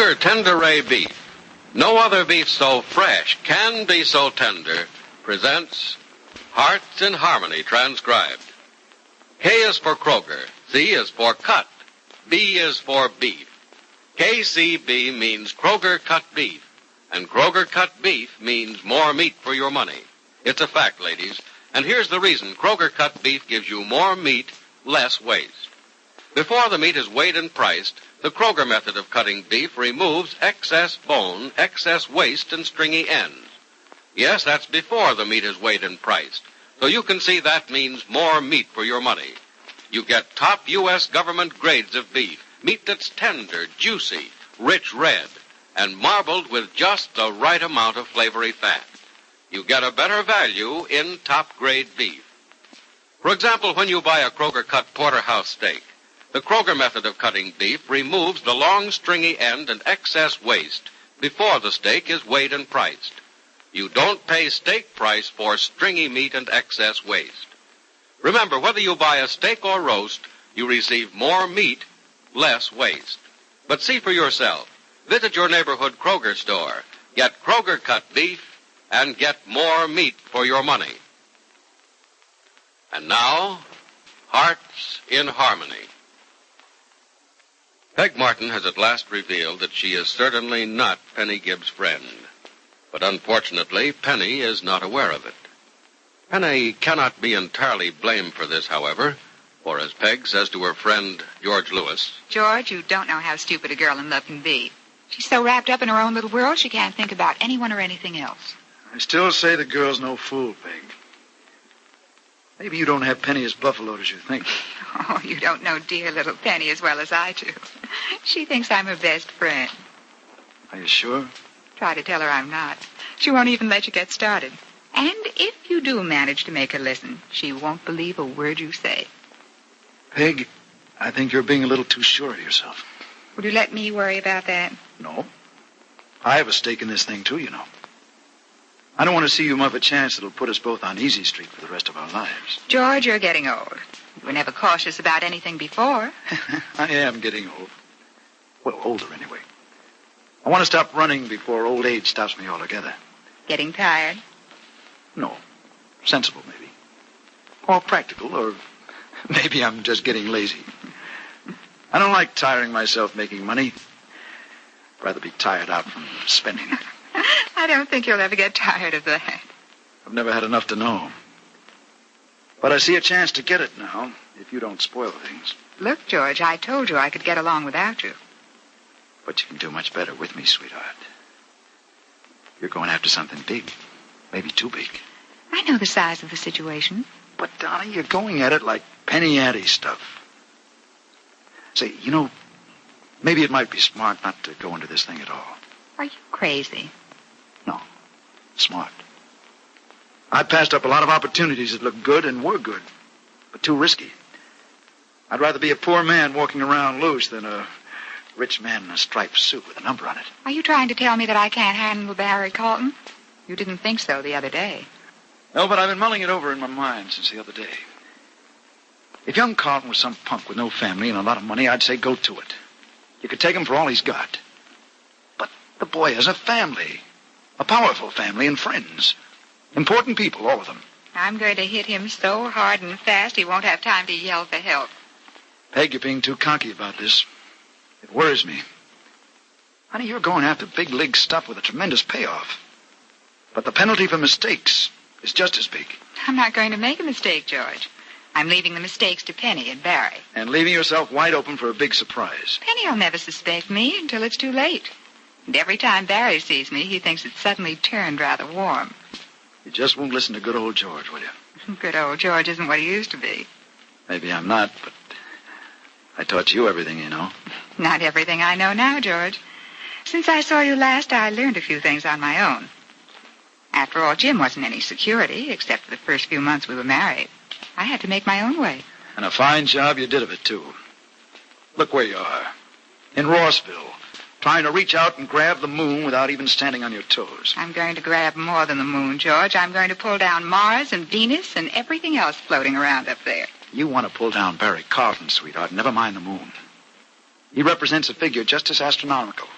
Kroger Tenderay Beef. No other beef so fresh, can be so tender, presents Hearts in Harmony transcribed. K is for Kroger, C is for cut, B is for beef. KCB means Kroger cut beef, and Kroger cut beef means more meat for your money. It's a fact, ladies, and here's the reason. Kroger cut beef gives you more meat, less waste. Before the meat is weighed and priced, the Kroger method of cutting beef removes excess bone, excess waste, and stringy ends. Yes, that's before the meat is weighed and priced. So you can see that means more meat for your money. You get top U.S. government grades of beef, meat that's tender, juicy, rich red, and marbled with just the right amount of flavory fat. You get a better value in top-grade beef. For example, when you buy a Kroger-cut porterhouse steak, the Kroger method of cutting beef removes the long, stringy end and excess waste before the steak is weighed and priced. You don't pay steak price for stringy meat and excess waste. Remember, whether you buy a steak or roast, you receive more meat, less waste. But see for yourself. Visit your neighborhood Kroger store. Get Kroger-cut beef and get more meat for your money. And now, Hearts in Harmony. Peg Martin has at last revealed that she is certainly not Penny Gibbs' friend. But unfortunately, Penny is not aware of it. Penny cannot be entirely blamed for this, however, for as Peg says to her friend, George Lewis, George, you don't know how stupid a girl in love can be. She's so wrapped up in her own little world, she can't think about anyone or anything else. I still say the girl's no fool, Peg. Maybe you don't have Penny as buffaloed as you think. Oh, you don't know dear little Penny as well as I do. She thinks I'm her best friend. Are you sure? Try to tell her I'm not. She won't even let you get started. And if you do manage to make her listen, she won't believe a word you say. Peg, I think you're being a little too sure of yourself. Would you let me worry about that? No. I have a stake in this thing, too, you know. I don't want to see you muff a chance that'll put us both on easy street for the rest of our lives. George, you're getting old. You were never cautious about anything before. I am getting old. Well, older anyway. I want to stop running before old age stops me altogether. Getting tired? No. Sensible, maybe. Or practical, or maybe I'm just getting lazy. I don't like tiring myself making money. I'd rather be tired out from spending it. I don't think you'll ever get tired of that. I've never had enough to know. But I see a chance to get it now, if you don't spoil things. Look, George, I told you I could get along without you. But you can do much better with me, sweetheart. You're going after something big. Maybe too big. I know the size of the situation. But, Donna, you're going at it like Penny Addy stuff. Say, you know, maybe it might be smart not to go into this thing at all. Are you crazy? No. Smart. I passed up a lot of opportunities that looked good and were good, but too risky. I'd rather be a poor man walking around loose than a rich man in a striped suit with a number on it. Are you trying to tell me that I can't handle Barry Carlton? You didn't think so the other day. No, but I've been mulling it over in my mind since the other day. If young Carlton was some punk with no family and a lot of money, I'd say go to it. You could take him for all he's got. But the boy has a family. A powerful family and friends. Important people, all of them. I'm going to hit him so hard and fast he won't have time to yell for help. Peg, you're being too cocky about this. It worries me. Honey, you're going after big league stuff with a tremendous payoff. But the penalty for mistakes is just as big. I'm not going to make a mistake, George. I'm leaving the mistakes to Penny and Barry. And leaving yourself wide open for a big surprise. Penny will never suspect me until it's too late. And every time Barry sees me, he thinks it's suddenly turned rather warm. You just won't listen to good old George, will you? Good old George isn't what he used to be. Maybe I'm not, but I taught you everything you know. Not everything I know now, George. Since I saw you last, I learned a few things on my own. After all, Jim wasn't any security, except for the first few months we were married. I had to make my own way. And a fine job you did of it, too. Look where you are. In Rossville, trying to reach out and grab the moon without even standing on your toes. I'm going to grab more than the moon, George. I'm going to pull down Mars and Venus and everything else floating around up there. You want to pull down Barry Carlton, sweetheart. Never mind the moon. He represents a figure just as astronomical.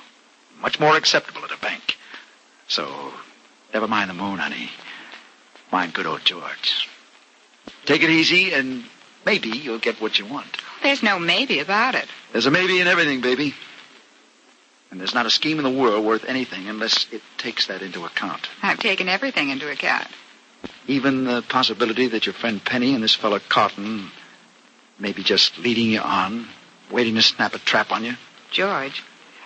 much more acceptable at a bank. So, never mind the moon, honey. Mind good old George. Take it easy, and maybe you'll get what you want. There's no maybe about it. There's a maybe in everything, baby. And there's not a scheme in the world worth anything unless it takes that into account. I've taken everything into account. Even the possibility that your friend Penny and this fella Carton may be just leading you on, waiting to snap a trap on you. George,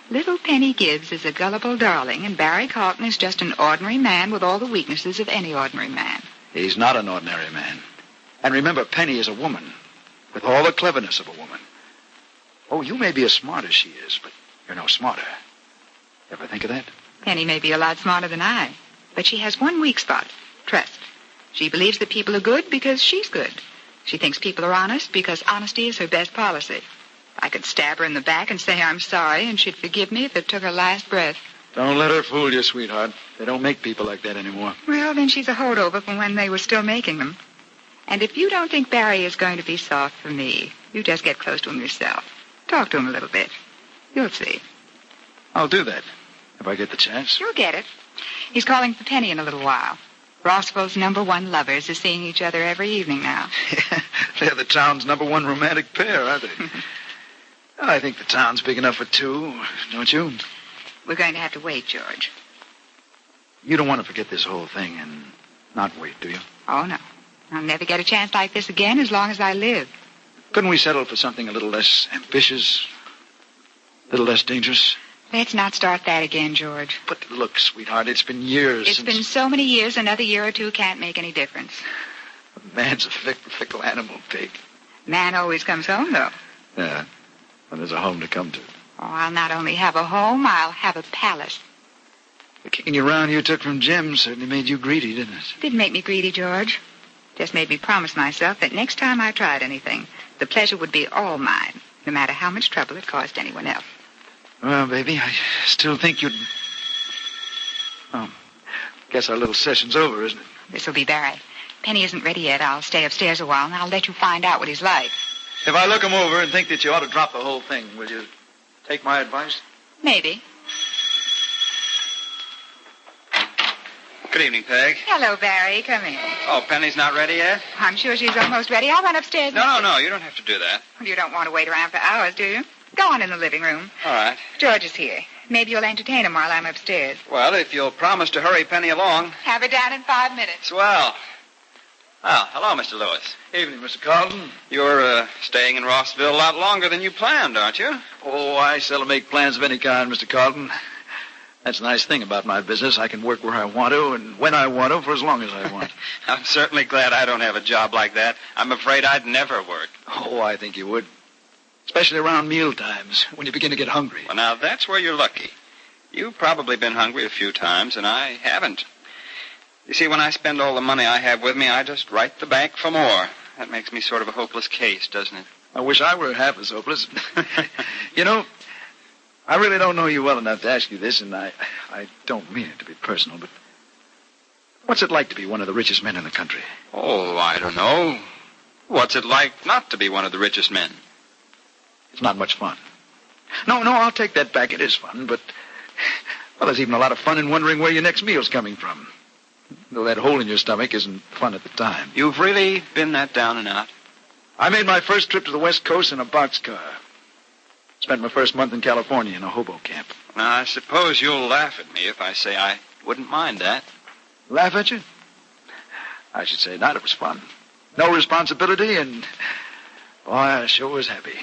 little Penny Gibbs is a gullible darling, and Barry Carton is just an ordinary man with all the weaknesses of any ordinary man. He's not an ordinary man. And remember, Penny is a woman, with all the cleverness of a woman. Oh, you may be as smart as she is, but you're no smarter. Ever think of that? Penny may be a lot smarter than I, but she has one weak spot, trust. She believes that people are good because she's good. She thinks people are honest because honesty is her best policy. I could stab her in the back and say I'm sorry, and she'd forgive me if it took her last breath. Don't let her fool you, sweetheart. They don't make people like that anymore. Well, then she's a holdover from when they were still making them. And if you don't think Barry is going to be soft for me, you just get close to him yourself. Talk to him a little bit. You'll see. I'll do that, if I get the chance. You'll get it. He's calling for Penny in a little while. Rossville's #1 lovers are seeing each other every evening now. They're the town's #1 romantic pair, aren't they? Well, I think the town's big enough for two, don't you? We're going to have to wait, George. You don't want to forget this whole thing and not wait, do you? Oh, no. I'll never get a chance like this again as long as I live. Couldn't we settle for something a little less ambitious, a little less dangerous? Let's not start that again, George. But look, sweetheart, it's been years It's been so many years, another year or two can't make any difference. A man's a fickle animal, Pig. Man always comes home, though. Yeah, when there's a home to come to. Oh, I'll not only have a home, I'll have a palace. The kicking you around you took from Jim certainly made you greedy, didn't it? Didn't make me greedy, George. Just made me promise myself that next time I tried anything, the pleasure would be all mine, no matter how much trouble it caused anyone else. Well, baby, I still think you'd... Oh, guess our little session's over, isn't it? This'll be Barry. Penny isn't ready yet. I'll stay upstairs a while, and I'll let you find out what he's like. If I look him over and think that you ought to drop the whole thing, will you take my advice? Maybe. Good evening, Peg. Hello, Barry. Come in. Oh, Penny's not ready yet? I'm sure she's almost ready. I'll run upstairs. No, you don't have to do that. You don't want to wait around for hours, do you? Go on in the living room. All right. George is here. Maybe you'll entertain him while I'm upstairs. Well, if you'll promise to hurry Penny along. Have her down in 5 minutes. Swell. Well, hello, Mr. Lewis. Evening, Mr. Carlton. You're staying in Rossville a lot longer than you planned, aren't you? Oh, I seldom make plans of any kind, Mr. Carlton. That's a nice thing about my business. I can work where I want to and when I want to for as long as I want. I'm certainly glad I don't have a job like that. I'm afraid I'd never work. Oh, I think you would. Especially around meal times, when you begin to get hungry. Well, now, that's where you're lucky. You've probably been hungry a few times, and I haven't. You see, when I spend all the money I have with me, I just write the bank for more. That makes me sort of a hopeless case, doesn't it? I wish I were half as hopeless. You know, I really don't know you well enough to ask you this, and I don't mean it to be personal, but what's it like to be one of the richest men in the country? Oh, I don't know. What's it like not to be one of the richest men? It's not much fun. No, I'll take that back. It is fun, but, well, there's even a lot of fun in wondering where your next meal's coming from. Though that hole in your stomach isn't fun at the time. You've really been that down and out? I made my first trip to the West Coast in a boxcar. Spent my first month in California in a hobo camp. Now, I suppose you'll laugh at me if I say I wouldn't mind that. Laugh at you? I should say not. It was fun. No responsibility, and, boy, I sure was happy.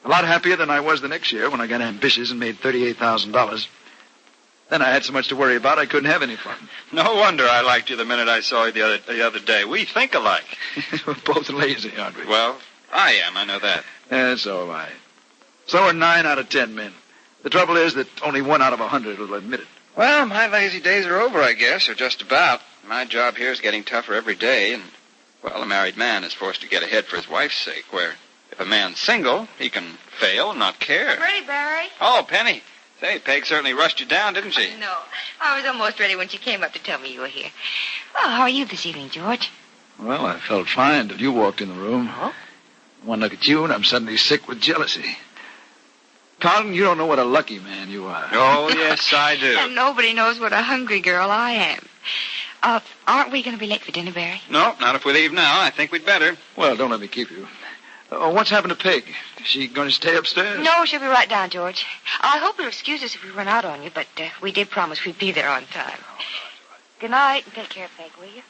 A lot happier than I was the next year when I got ambitious and made $38,000. Then I had so much to worry about I couldn't have any fun. No wonder I liked you the minute I saw you the other day. We think alike. We're both lazy, aren't we? Well, I am. I know that. Yeah, so am I. So are 9 out of 10 men. The trouble is that only 1 out of 100 will admit it. Well, my lazy days are over, I guess, or just about. My job here is getting tougher every day, and, well, a married man is forced to get ahead for his wife's sake, where if a man's single, he can fail and not care. Ready, Barry? Oh, Penny. Say, Peg certainly rushed you down, didn't she? No. I was almost ready when she came up to tell me you were here. Well, how are you this evening, George? Well, I felt fine till you walked in the room. Oh? One look at you, and I'm suddenly sick with jealousy. Carlton, you don't know what a lucky man you are. Oh, yes, I do. And nobody knows what a hungry girl I am. Aren't we going to be late for dinner, Barry? No, not if we leave now. I think we'd better. Well, don't let me keep you. What's happened to Peg? Is she going to stay upstairs? No, she'll be right down, George. I hope you'll excuse us if we run out on you, but we did promise we'd be there on time. Good night, and take care of Peg, will you?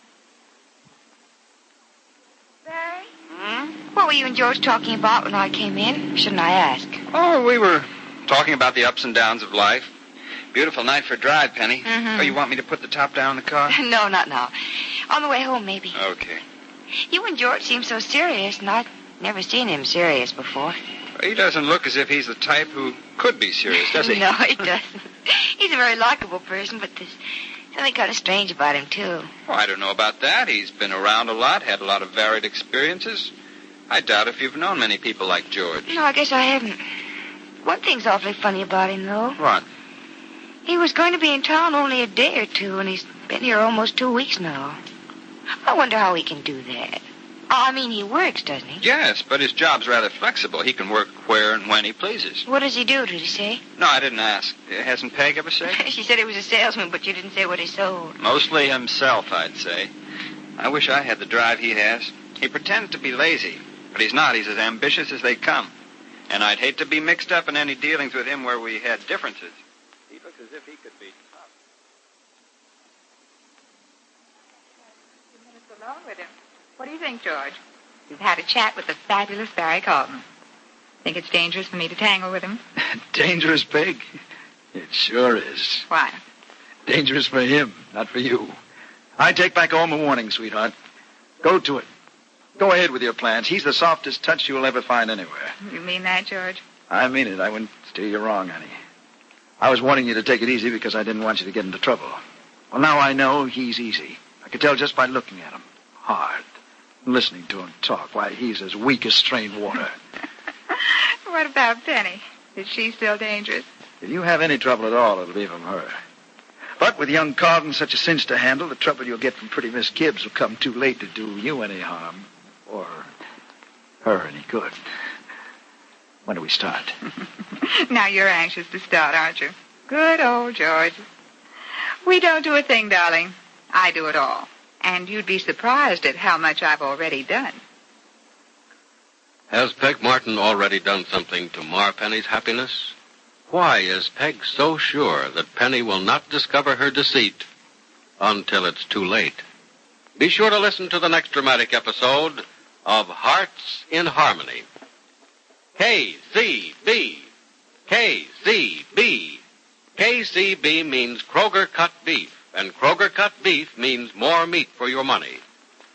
Barry? What were you and George talking about when I came in? Shouldn't I ask? Oh, we were talking about the ups and downs of life. Beautiful night for a drive, Penny. Mm-hmm. Oh, you want me to put the top down in the car? No, not now. On the way home, maybe. Okay. You and George seem so serious, and I've never seen him serious before. Well, he doesn't look as if he's the type who could be serious, does he? No, he doesn't. He's a very likable person, but there's something kind of strange about him, too. Oh, I don't know about that. He's been around a lot, had a lot of varied experiences. I doubt if you've known many people like George. No, I guess I haven't. One thing's awfully funny about him, though. What? He was going to be in town only a day or two, and he's been here almost 2 weeks now. I wonder how he can do that. I mean, he works, doesn't he? Yes, but his job's rather flexible. He can work where and when he pleases. What does he do, did he say? No, I didn't ask. Hasn't Peg ever said? She said he was a salesman, but you didn't say what he sold. Mostly himself, I'd say. I wish I had the drive he has. He pretends to be lazy, but he's not. He's as ambitious as they come. And I'd hate to be mixed up in any dealings with him where we had differences. He looks as if he could be tough. Alone with him. What do you think, George? You've had a chat with the fabulous Barry Carlton. Think it's dangerous for me to tangle with him? Dangerous, Peg? It sure is. Why? Dangerous for him, not for you. I take back all my warnings, sweetheart. Go to it. Go ahead with your plans. He's the softest touch you'll ever find anywhere. You mean that, George? I mean it. I wouldn't steer you wrong, honey. I was wanting you to take it easy because I didn't want you to get into trouble. Well, now I know he's easy. I could tell just by looking at him. Hard. Listening to him talk. Why, he's as weak as strained water. What about Penny? Is she still dangerous? If you have any trouble at all, it'll be from her. But with young Carlton such a cinch to handle, the trouble you'll get from pretty Miss Gibbs will come too late to do you any harm. Or her any good. When do we start? Now you're anxious to start, aren't you? Good old George. We don't do a thing, darling. I do it all. And you'd be surprised at how much I've already done. Has Peg Martin already done something to mar Penny's happiness? Why is Peg so sure that Penny will not discover her deceit until it's too late? Be sure to listen to the next dramatic episode of Hearts in Harmony. KCB. KCB. KCB means Kroger cut beef, and Kroger cut beef means more meat for your money.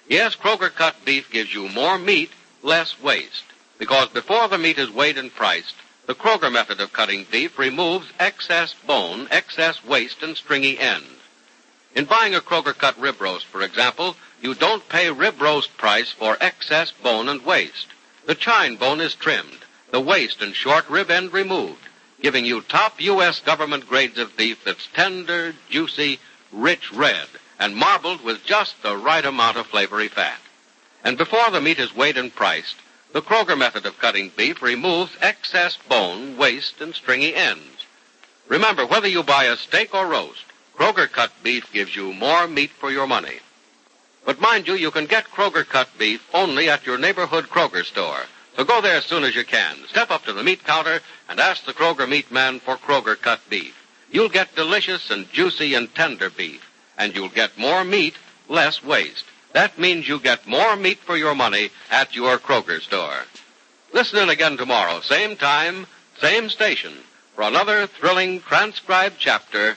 Yes, Kroger cut beef gives you more meat, less waste, because before the meat is weighed and priced, the Kroger method of cutting beef removes excess bone, excess waste, and stringy ends. In buying a Kroger cut rib roast, for example, you don't pay rib roast price for excess bone and waste. The chine bone is trimmed, the waist and short rib end removed, giving you top U.S. government grades of beef that's tender, juicy, rich red, and marbled with just the right amount of flavory fat. And before the meat is weighed and priced, the Kroger method of cutting beef removes excess bone, waste, and stringy ends. Remember, whether you buy a steak or roast, Kroger cut beef gives you more meat for your money. But mind you, you can get Kroger cut beef only at your neighborhood Kroger store. So go there as soon as you can. Step up to the meat counter and ask the Kroger meat man for Kroger cut beef. You'll get delicious and juicy and tender beef, and you'll get more meat, less waste. That means you get more meat for your money at your Kroger store. Listen in again tomorrow, same time, same station, for another thrilling transcribed chapter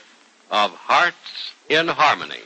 of Hearts in Harmony.